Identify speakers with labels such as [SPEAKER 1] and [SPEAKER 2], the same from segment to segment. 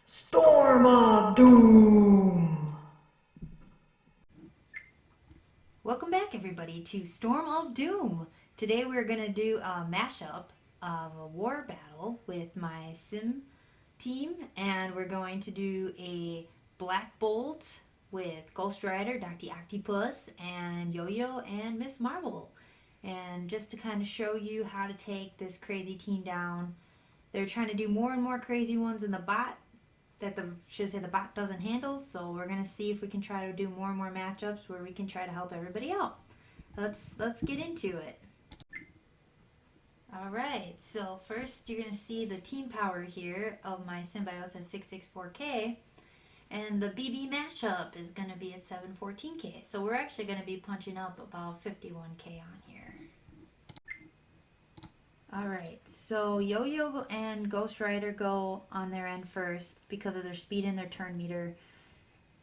[SPEAKER 1] Storm of Doom!
[SPEAKER 2] Welcome back, everybody, to Storm of Doom. Today we're going to do a mashup of a war battle with my sim team, and we're going to do a Black Bolt with Ghost Rider, Dr. Octopus, and Yo-Yo, and Miss Marvel. And just to kind of show you how to take this crazy team down, they're trying to do more and more crazy ones in the bot the bot doesn't handle. So we're gonna see if we can try to do more and more matchups where we can try to help everybody out. Let's get into it. All right. So first, you're gonna see the team power here of my symbiotes at 664K, and the BB matchup is gonna be at 714K. So we're actually gonna be punching up about 51K on here. Alright, so Yo-Yo and Ghost Rider go on their end first because of their speed and their turn meter.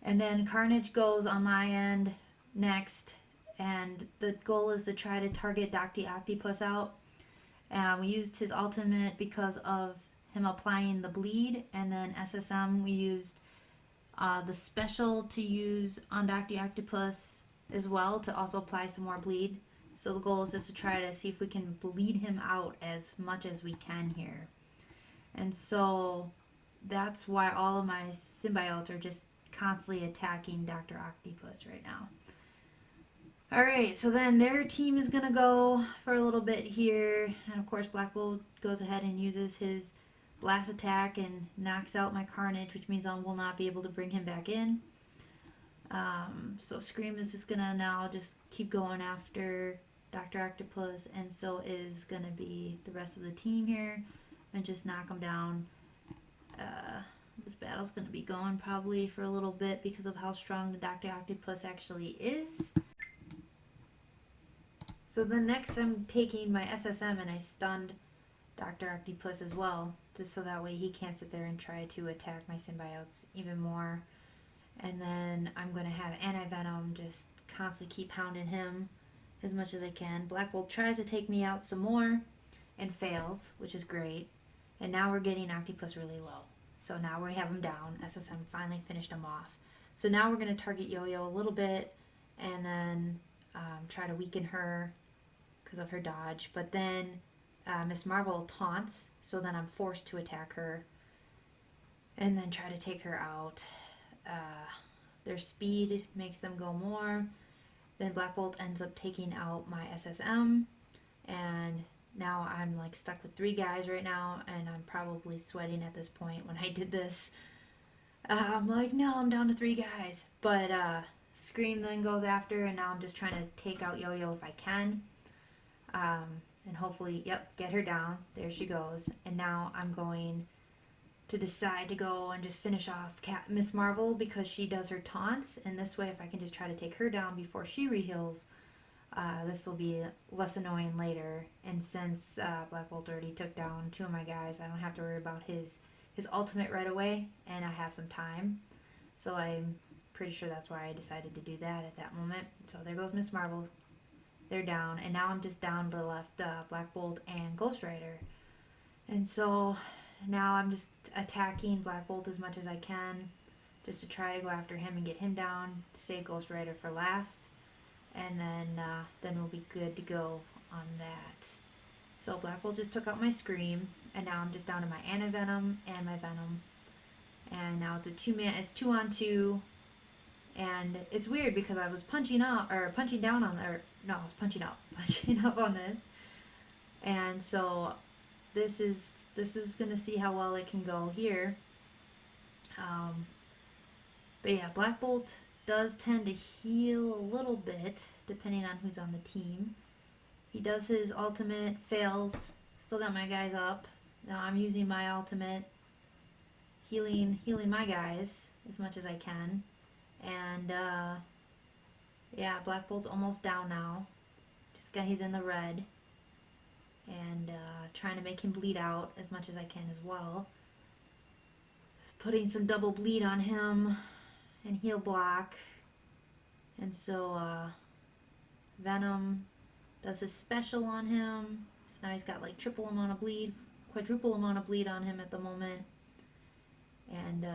[SPEAKER 2] And then Carnage goes on my end next. And the goal is to try to target Dr. Octopus out. We used his ultimate because of him applying the bleed. And then SSM, we used the special to use on Dr. Octopus as well to also apply some more bleed. So the goal is just to try to see if we can bleed him out as much as we can here. And so that's why all of my symbiotes are just constantly attacking Dr. Octopus right now. Alright, so then their team is going to go for a little bit here. And of course BlackBolt goes ahead and uses his blast attack and knocks out my Carnage, which means I will not be able to bring him back in. So Scream is just gonna now just keep going after Dr. Octopus, and so is gonna be the rest of the team here, and just knock them down. This battle's gonna be going probably for a little bit because of how strong the Dr. Octopus actually is. So then next I'm taking my SSM and I stunned Dr. Octopus as well, just so that way he can't sit there and try to attack my symbiotes even more. And then I'm going to have Anti-Venom just constantly keep hounding him as much as I can. Black Bolt tries to take me out some more and fails, which is great. And now we're getting Octopus really low. So now we have him down. SSM finally finished him off. So now we're going to target Yo-Yo a little bit and then try to weaken her because of her dodge. But then Miss Marvel taunts, so then I'm forced to attack her and then try to take her out. Their speed makes them go more. Then Black Bolt ends up taking out my SSM, and now I'm like stuck with 3 guys right now, and I'm probably sweating at this point when I did this. I'm like, no, I'm down to 3 guys. But Scream then goes after, and now I'm just trying to take out Yo-Yo if I can. And hopefully, yep, get her down. There she goes. And now I'm going to decide to go and just finish off Miss Marvel because she does her taunts, and this way if I can just try to take her down before she reheals, this will be less annoying later. And since Black Bolt already took down 2 of my guys, I don't have to worry about his ultimate right away, and I have some time. So I'm pretty sure that's why I decided to do that at that moment. So there goes Miss Marvel. They're down, and now I'm just down to the left Black Bolt and Ghost Rider. And so now I'm just attacking Black Bolt as much as I can just to try to go after him and get him down, save Ghost Rider for last, and then we'll be good to go on that. So Black Bolt just took out my Scream, and now I'm just down to my Anti-Venom and my Venom. And now it's a 2 on 2, and it's weird because I was punching up punching up on this. And so this is gonna see how well it can go here. But yeah, Black Bolt does tend to heal a little bit depending on who's on the team. He does his ultimate, fails, still got my guys up. Now I'm using my ultimate, healing my guys as much as I can. And yeah, Black Bolt's almost down now. He's in the red. And trying to make him bleed out as much as I can as well. Putting some double bleed on him and heal block. And so Venom does his special on him. So now he's got like quadruple amount of bleed on him at the moment. And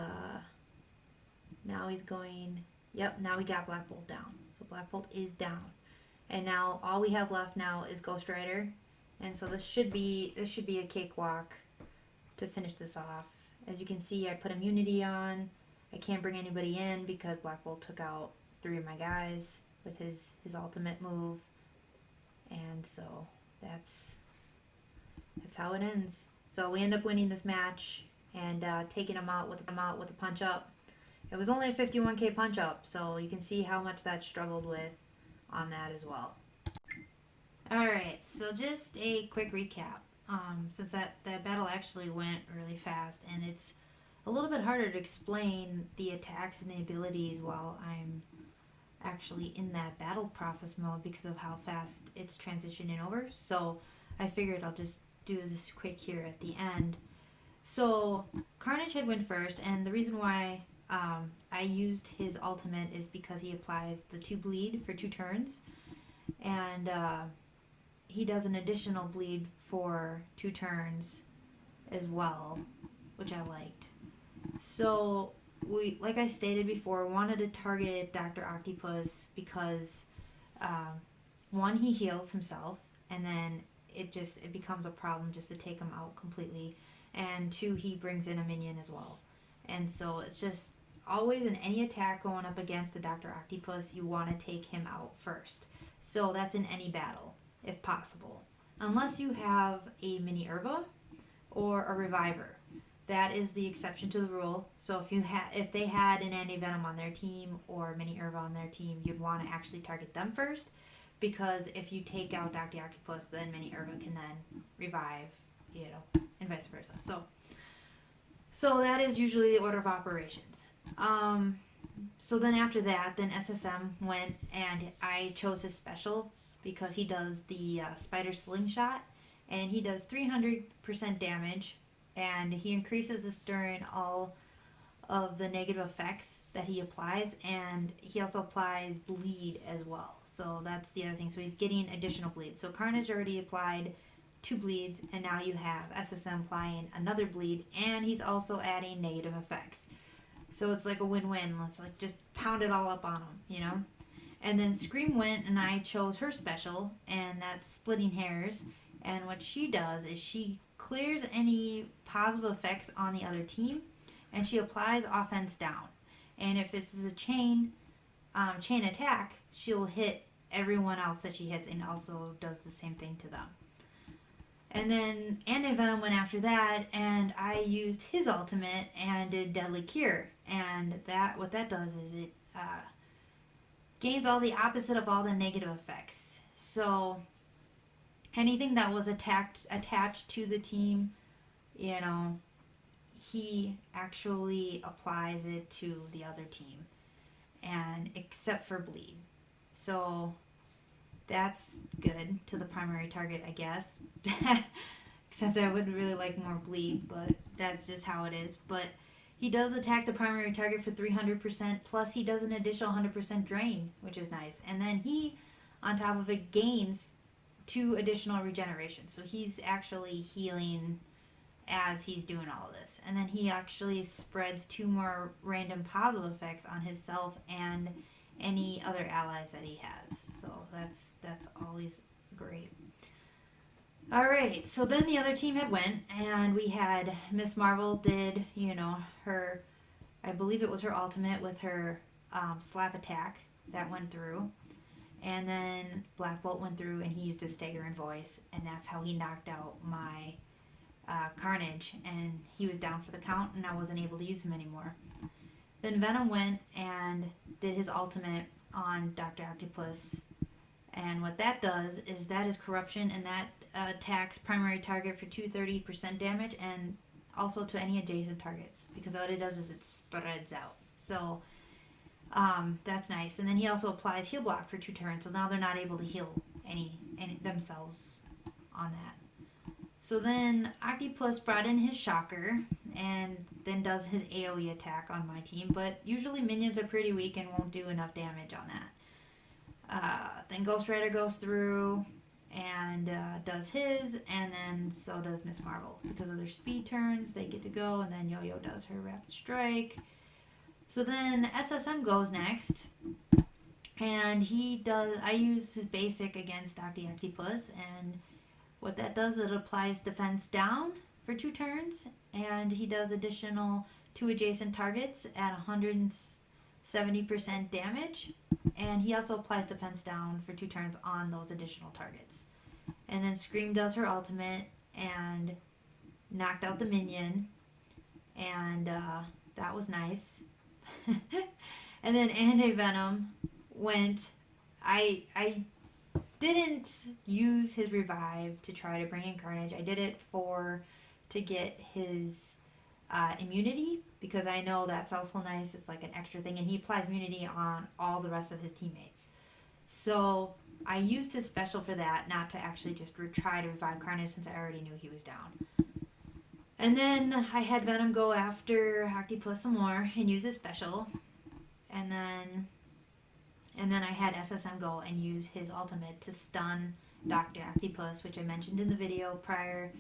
[SPEAKER 2] Now he's going, yep, now we got BlackBolt down. So BlackBolt is down. And now all we have left now is Ghost Rider. And so this should be a cakewalk to finish this off. As you can see, I put immunity on. I can't bring anybody in because BlackBolt took out 3 of my guys with his ultimate move. And so that's how it ends. So we end up winning this match and taking him out with a punch up. It was only a 51k punch up, so you can see how much that struggled with on that as well. Alright, so just a quick recap. Since that battle actually went really fast, and it's a little bit harder to explain the attacks and the abilities while I'm actually in that battle process mode because of how fast it's transitioning over. So I figured I'll just do this quick here at the end. So Carnage had went first, and the reason why I used his ultimate is because he applies the 2 bleed for 2 turns, and he does an additional bleed for 2 turns as well, which I liked. So we, like I stated before, wanted to target Dr. Octopus because 1, he heals himself, and then it becomes a problem just to take him out completely, and 2, he brings in a minion as well. And so it's just always in any attack going up against a Dr. Octopus, you want to take him out first. So that's in any battle, if possible. Unless you have a mini Irva or a Reviver. That is the exception to the rule. So if they had an Anti-Venom on their team or mini Irva on their team, you'd want to actually target them first. Because if you take out Dr. Octopus, then mini Irva can then revive, and vice versa. So that is usually the order of operations. So then after that, then SSM went and I chose his special because he does the spider slingshot, and he does 300% damage, and he increases this during all of the negative effects that he applies, and he also applies bleed as well. So that's the other thing. So he's getting additional bleed. So Carnage already applied 2 bleeds, and now you have SSM applying another bleed, and he's also adding negative effects. So it's like a win-win. Let's like just pound it all up on him, And then Scream went, and I chose her special, and that's splitting hairs. And what she does is she clears any positive effects on the other team, and she applies offense down. And if this is a chain attack, she'll hit everyone else that she hits, and also does the same thing to them. And then Anti-Venom went after that, and I used his ultimate and did Deadly Cure. And what that does is it gains all the opposite of all the negative effects. So anything that was attached to the team, he actually applies it to the other team, and except for bleed. So that's good to the primary target, I guess. Except I would really like more bleed, but that's just how it is. But he does attack the primary target for 300%, plus he does an additional 100% drain, which is nice. And then he, on top of it, gains 2 additional regeneration. So he's actually healing as he's doing all of this. And then he actually spreads 2 more random positive effects on himself and any other allies that he has. So that's always great. Alright, so then the other team had went, and we had Miss Marvel did, her, I believe it was her ultimate with her slap attack that went through. And then BlackBolt went through, and he used his staggering voice, and that's how he knocked out my Carnage, and he was down for the count, and I wasn't able to use him anymore. Then Venom went and did his ultimate on Dr. Octopus, and what that does is that is corruption, and that attacks primary target for 230% damage, and also to any adjacent targets, because what it does is it spreads out. So that's nice. And then he also applies heal block for 2 turns, so now they're not able to heal any themselves on that. So then Octopus brought in his Shocker, and then does his AoE attack on my team, but usually minions are pretty weak and won't do enough damage on that. Then Ghost Rider goes through and does his, and then so does Miss Marvel. Because of their speed turns, they get to go, and then Yo-Yo does her Rapid Strike. So then SSM goes next, and I use his basic against Dr. Octopus, and what that does, it applies defense down for 2 turns, and he does additional 2 adjacent targets at 170% damage, and he also applies defense down for 2 turns on those additional targets. And then Scream does her ultimate and knocked out the minion, and that was nice. And then Anti-Venom went. I didn't use his revive to try to bring in Carnage. I did it to get his immunity, because I know that's also nice. It's like an extra thing, and he applies immunity on all the rest of his teammates. So I used his special for that, not to actually just try to revive Carnage, since I already knew he was down. And then I had Venom go after Octopus some more and use his special. And then I had SSM go and use his ultimate to stun Dr. Octopus, which I mentioned in the video prior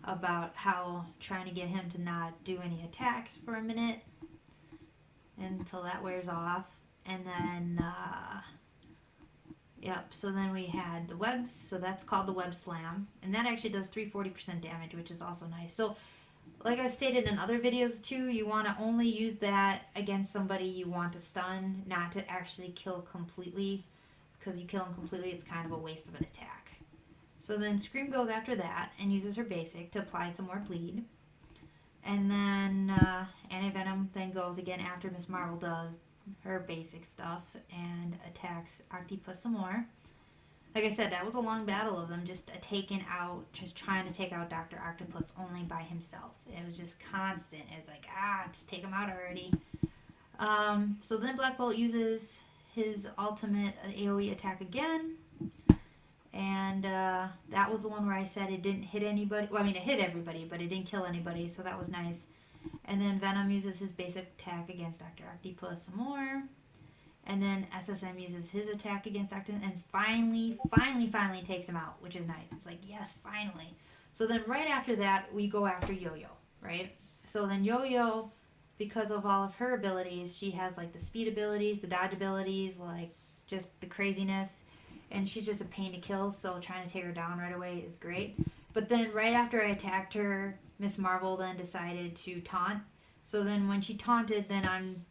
[SPEAKER 2] about how trying to get him to not do any attacks for a minute until that wears off. And then, so then we had the webs, so that's called the web slam, and that actually does 340% damage, which is also nice. So like I stated in other videos too, you want to only use that against somebody you want to stun, not to actually kill completely, because you kill him completely, it's kind of a waste of an attack. So then Scream goes after that and uses her basic to apply some more bleed. And then Anti-Venom then goes again after Miss Marvel does her basic stuff and attacks Octopus some more. Like I said, that was a long battle of them just trying to take out Dr. Octopus only by himself. It was just constant. It was like, just take him out already. So then BlackBolt uses his ultimate AoE attack again. And that was the one where I said it didn't hit anybody. Well, I mean, it hit everybody, but it didn't kill anybody, so that was nice. And then Venom uses his basic attack against Dr. Octopus some more. And then SSM uses his attack against Dr. and finally takes him out, which is nice. It's like, yes, finally. So then right after that, we go after Yo-Yo, right? So then Yo-Yo, because of all of her abilities, she has like the speed abilities, the dodge abilities, like just the craziness. And she's just a pain to kill, so trying to take her down right away is great. But then right after I attacked her, Miss Marvel then decided to taunt. So then when she taunted, then I'm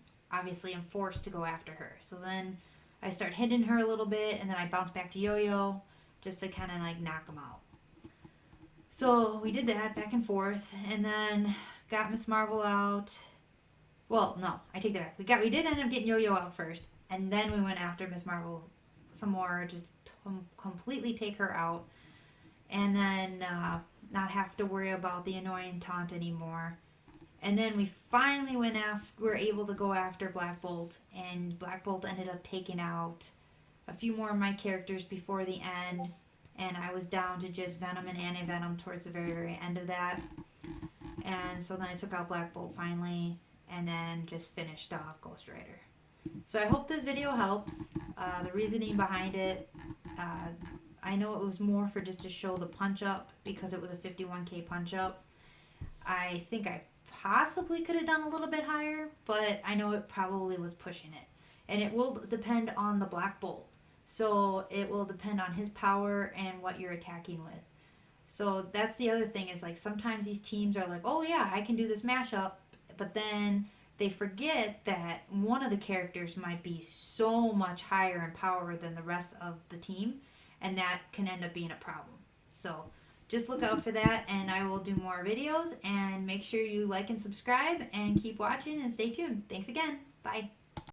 [SPEAKER 2] forced to go after her. So then I start hitting her a little bit, and then I bounce back to Yo-Yo just to kind of like knock him out. So we did that back and forth, and then got Miss Marvel out. Well, no, I take that back. We did end up getting Yo-Yo out first, and then we went after Miss Marvel some more, just completely take her out, and then not have to worry about the annoying taunt anymore. And then we finally were able to go after BlackBolt, and BlackBolt ended up taking out a few more of my characters before the end, and I was down to just Venom and Anti-Venom towards the very, very end of that. And so then I took out BlackBolt finally, and then just finished off Ghost Rider. So I hope this video helps. The reasoning behind it, I know it was more for just to show the punch up, because it was a 51k punch up. I think I possibly could have done a little bit higher, but I know it probably was pushing it. And it will depend on the BlackBolt. So it will depend on his power and what you're attacking with. So that's the other thing, is like sometimes these teams are like, oh yeah, I can do this mashup, but then they forget that one of the characters might be so much higher in power than the rest of the team, and that can end up being a problem. So just look out for that, and I will do more videos, and make sure you like and subscribe and keep watching and stay tuned. Thanks again. Bye.